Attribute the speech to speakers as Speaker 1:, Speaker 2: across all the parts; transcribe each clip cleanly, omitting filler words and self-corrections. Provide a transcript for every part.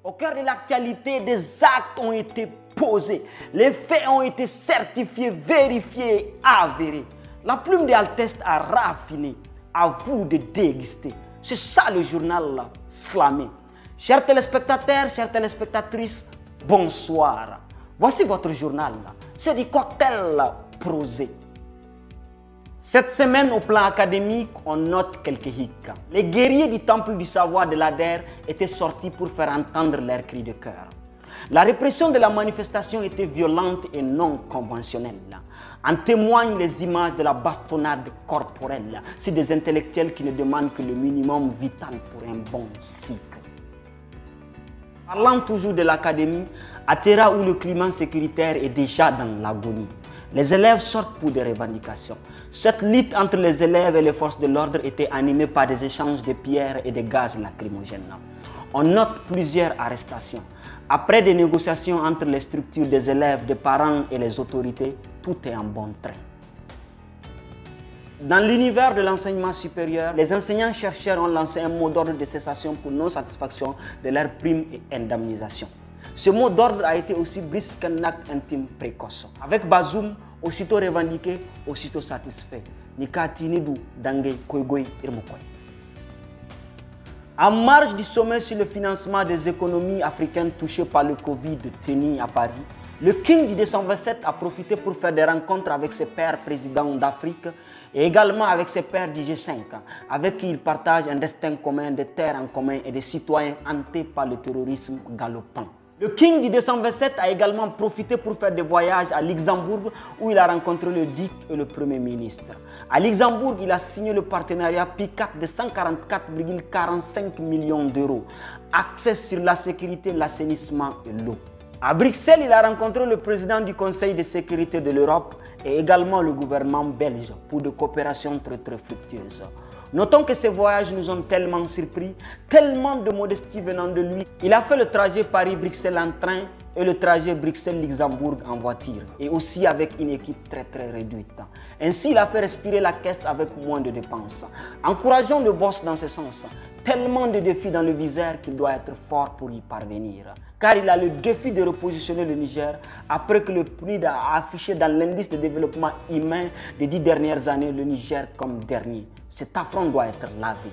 Speaker 1: Au cœur de l'actualité, des actes ont été posés. Les faits ont été certifiés, vérifiés et avérés. La plume d'Alteste a raffiné. À vous de déguster. C'est ça le journal là, slamé. Chers téléspectateurs, chères téléspectatrices, bonsoir. Voici votre journal là. C'est du cocktail prosé. Cette semaine, au plan académique, on note quelques hiccups. Les guerriers du temple du savoir de l'ADER étaient sortis pour faire entendre leurs cris de cœur. La répression de la manifestation était violente et non conventionnelle. En témoignent les images de la bastonnade corporelle. C'est des intellectuels qui ne demandent que le minimum vital pour un bon cycle. Parlant toujours de l'académie, à Terra où le climat sécuritaire est déjà dans l'agonie, les élèves sortent pour des revendications. Cette lutte entre les élèves et les forces de l'ordre était animée par des échanges de pierres et de gaz lacrymogènes. On note plusieurs arrestations. Après des négociations entre les structures des élèves, des parents et les autorités, tout est en bon train. Dans l'univers de l'enseignement supérieur, les enseignants-chercheurs ont lancé un mot d'ordre de cessation pour non-satisfaction de leurs primes et indemnisations. Ce mot d'ordre a été aussi brisé qu'un acte intime précoce. Avec Bazoum, aussitôt revendiqué, aussitôt satisfait. Nikatinidu Dangé Koigoy Irmokoy. En marge du sommet sur le financement des économies africaines touchées par le Covid tenu à Paris, le King du 227 a profité pour faire des rencontres avec ses pairs présidents d'Afrique et également avec ses pairs du G5, avec qui il partage un destin commun, des terres en commun et des citoyens hantés par le terrorisme galopant. Le King du 227 a également profité pour faire des voyages à Luxembourg où il a rencontré le DIC et le Premier ministre. À Luxembourg, il a signé le partenariat PICAP de 144,45 millions d'euros, axé sur la sécurité, l'assainissement et l'eau. À Bruxelles, il a rencontré le président du Conseil de sécurité de l'Europe et également le gouvernement belge pour des coopérations très fructueuses. Notons que ces voyages nous ont tellement surpris, tellement de modestie venant de lui. Il a fait le trajet Paris-Bruxelles en train et le trajet Bruxelles-Luxembourg en voiture et aussi avec une équipe très réduite. Ainsi, il a fait respirer la caisse avec moins de dépenses. Encourageons le boss dans ce sens. Tellement de défis dans le viseur qu'il doit être fort pour y parvenir. Car il a le défi de repositionner le Niger après que le PNUD a affiché dans l'indice de développement humain des 10 dernières années le Niger comme dernier. Cet affront doit être lavé.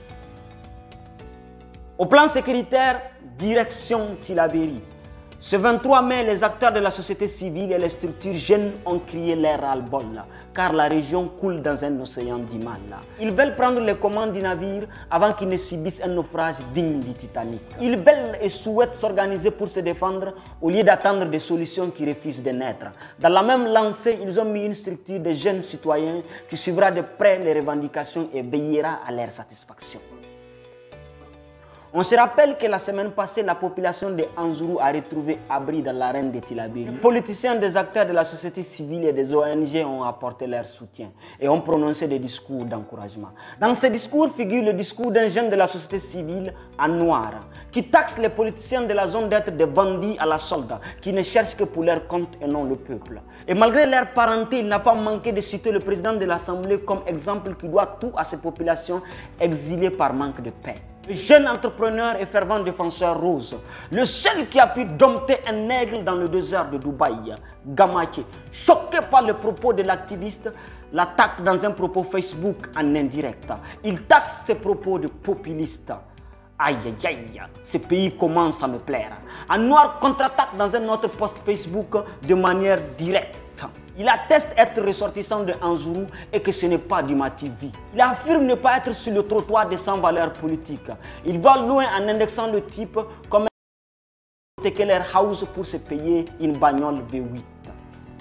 Speaker 1: Au plan sécuritaire, direction Tillabéri. Ce 23 mai, les acteurs de la société civile et les structures jeunes ont crié leur ras-le-bol, car la région coule dans un océan du mal. Ils veulent prendre les commandes du navire avant qu'il ne subisse un naufrage digne du Titanic. Ils veulent et souhaitent s'organiser pour se défendre au lieu d'attendre des solutions qui refusent de naître. Dans la même lancée, ils ont mis une structure de jeunes citoyens qui suivra de près les revendications et veillera à leur satisfaction. On se rappelle que la semaine passée, la population de Anzourou a retrouvé abri dans l'arène de Tillabéri. Les politiciens, des acteurs de la société civile et des ONG ont apporté leur soutien et ont prononcé des discours d'encouragement. Dans ces discours figure le discours d'un jeune de la société civile en noir qui taxe les politiciens de la zone d'être des bandits à la solde qui ne cherchent que pour leur compte et non le peuple. Et malgré leur parenté, il n'a pas manqué de citer le président de l'Assemblée comme exemple qui doit tout à ces populations exilées par manque de paix. Le jeune entrepreneur et fervent défenseur rose, le seul qui a pu dompter un aigle dans le désert de Dubaï, Gamache, choqué par le propos de l'activiste, l'attaque dans un propos Facebook en indirect. Il taxe ses propos de populiste. Aïe aïe aïe, ce pays commence à me plaire. En noir contre-attaque dans un autre post Facebook de manière directe. Il atteste être ressortissant de Anzourou et que ce n'est pas du Mativi. Il affirme ne pas être sur le trottoir des sans valeurs politiques. Il va loin en indexant le type comme un Keller House pour se payer une bagnole V8.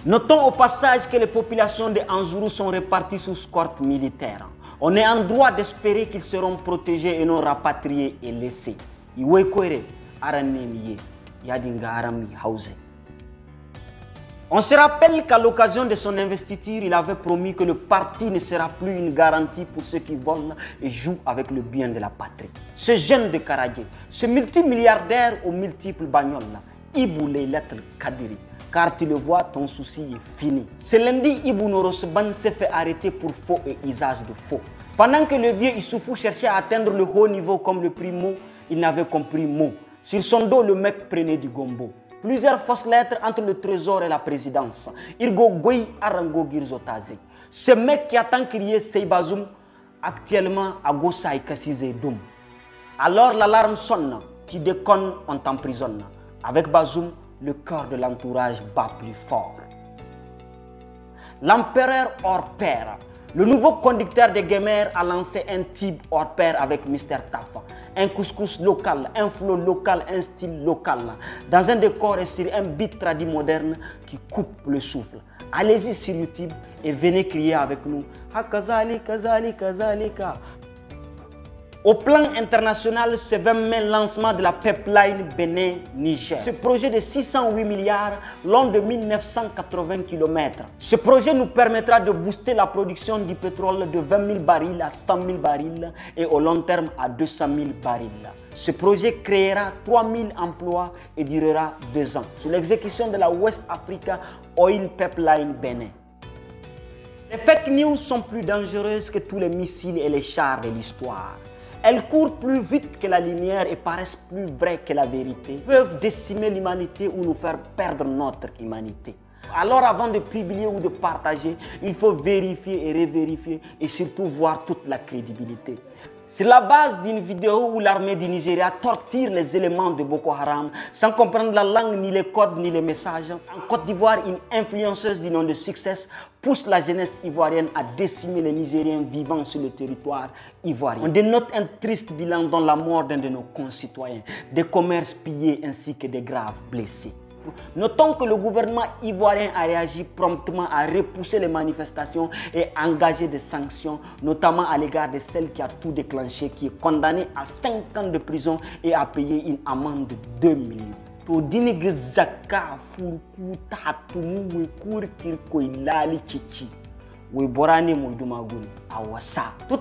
Speaker 1: Notons au passage que les populations de Anzourou sont réparties sous escorte militaire. On est en droit d'espérer qu'ils seront protégés et non rapatriés et laissés. On se rappelle qu'à l'occasion de son investiture, il avait promis que le parti ne sera plus une garantie pour ceux qui volent et jouent avec le bien de la patrie. Ce jeune de Karadje, ce multimilliardaire aux multiples bagnoles, Ibou Leilatul Kadiri, car tu le vois, ton souci est fini. Ce lundi, Ibou Norosban s'est fait arrêter pour faux et usage de faux. Pendant que le vieux Issoufou cherchait à atteindre le haut niveau comme le primo, il n'avait compris mot. Sur son dos, le mec prenait du gombo. Plusieurs fausses lettres entre le trésor et la présidence. Irgo Goy Arango Girzotaze. Ce mec qui attend crier Seybazoum, actuellement à Gossa et Kassizé Doum. Alors l'alarme sonne, qui déconne, on t'emprisonne. Avec Bazoum, le cœur de l'entourage bat plus fort. L'empereur hors pair, le nouveau conducteur de Guémer a lancé un type hors pair avec Mr. Tafa. Un couscous local, un flow local, un style local. Dans un décor et sur un beat tradi moderne qui coupe le souffle. Allez-y sur YouTube et venez crier avec nous. Hakazali, kazali, kazalika. Au plan international, ce 20 mai, lancement de la pipeline Bénin-Niger. Ce projet de 608 milliards, long de 1980 km. Ce projet nous permettra de booster la production du pétrole de 20 000 barils à 100 000 barils et au long terme à 200 000 barils. Ce projet créera 3 000 emplois et durera 2 ans. Sur l'exécution de la West Africa Oil Pipeline Bénin. Les fake news sont plus dangereuses que tous les missiles et les chars de l'histoire. Elles courent plus vite que la lumière et paraissent plus vraies que la vérité. Elles peuvent décimer l'humanité ou nous faire perdre notre humanité. Alors avant de publier ou de partager, il faut vérifier et revérifier et surtout voir toute la crédibilité. C'est la base d'une vidéo où l'armée du Nigeria torture les éléments de Boko Haram sans comprendre la langue, ni les codes, ni les messages. En Côte d'Ivoire, une influenceuse du nom de Success pousse la jeunesse ivoirienne à décimer les Nigériens vivant sur le territoire ivoirien. On dénote un triste bilan dans la mort d'un de nos concitoyens, des commerces pillés ainsi que des graves blessés. Notons que le gouvernement ivoirien a réagi promptement à repousser les manifestations et engagé des sanctions, notamment à l'égard de celle qui a tout déclenché, qui est condamnée à 5 ans de prison et à payer une amende de 2 millions. Toutes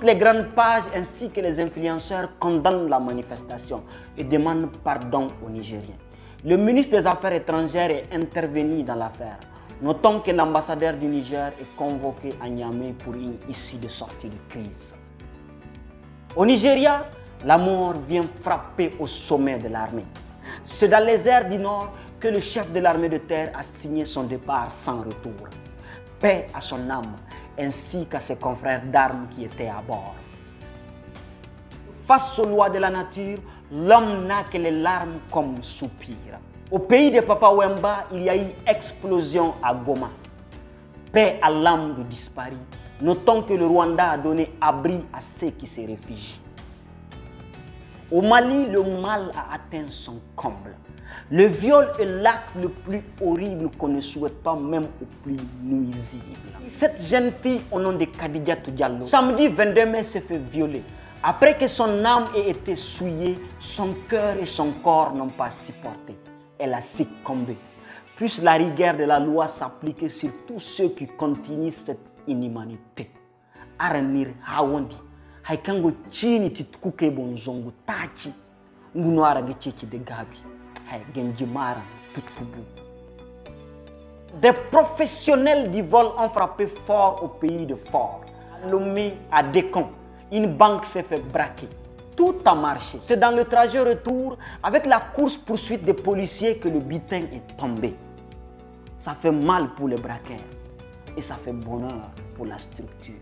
Speaker 1: les grandes pages ainsi que les influenceurs condamnent la manifestation et demandent pardon aux Nigériens. Le ministre des Affaires étrangères est intervenu dans l'affaire. Notons que l'ambassadeur du Niger est convoqué à Niamey pour une issue de sortie de crise. Au Nigeria, la mort vient frapper au sommet de l'armée. C'est dans les airs du Nord que le chef de l'armée de terre a signé son départ sans retour. Paix à son âme, ainsi qu'à ses confrères d'armes qui étaient à bord. Face aux lois de la nature, l'homme n'a que les larmes comme soupir. Au pays de Papa Wemba, il y a eu explosion à Goma. Paix à l'âme de disparu. Notons que le Rwanda a donné abri à ceux qui se réfugient. Au Mali, le mal a atteint son comble. Le viol est l'acte le plus horrible qu'on ne souhaite pas même au plus nuisible. Cette jeune fille au nom de Khadijatou Diallo, samedi 22 mai, s'est fait violer. Après que son âme ait été souillée, son cœur et son corps n'ont pas supporté. Elle a succombé. Plus la rigueur de la loi s'appliquait sur tous ceux qui continuent cette inhumanité. Aranir Hawandi, Haikango Chini Titkuke Bonzongo Tachi, Ngunoara Gichichi de Gabi, Genjimara Tutkubu. Des professionnels du vol ont frappé fort au pays de Fort. À Lomé, à Décon, une banque s'est fait braquer. Tout a marché. C'est dans le trajet retour, avec la course-poursuite des policiers, que le butin est tombé. Ça fait mal pour les braqueurs et ça fait bonheur pour la structure.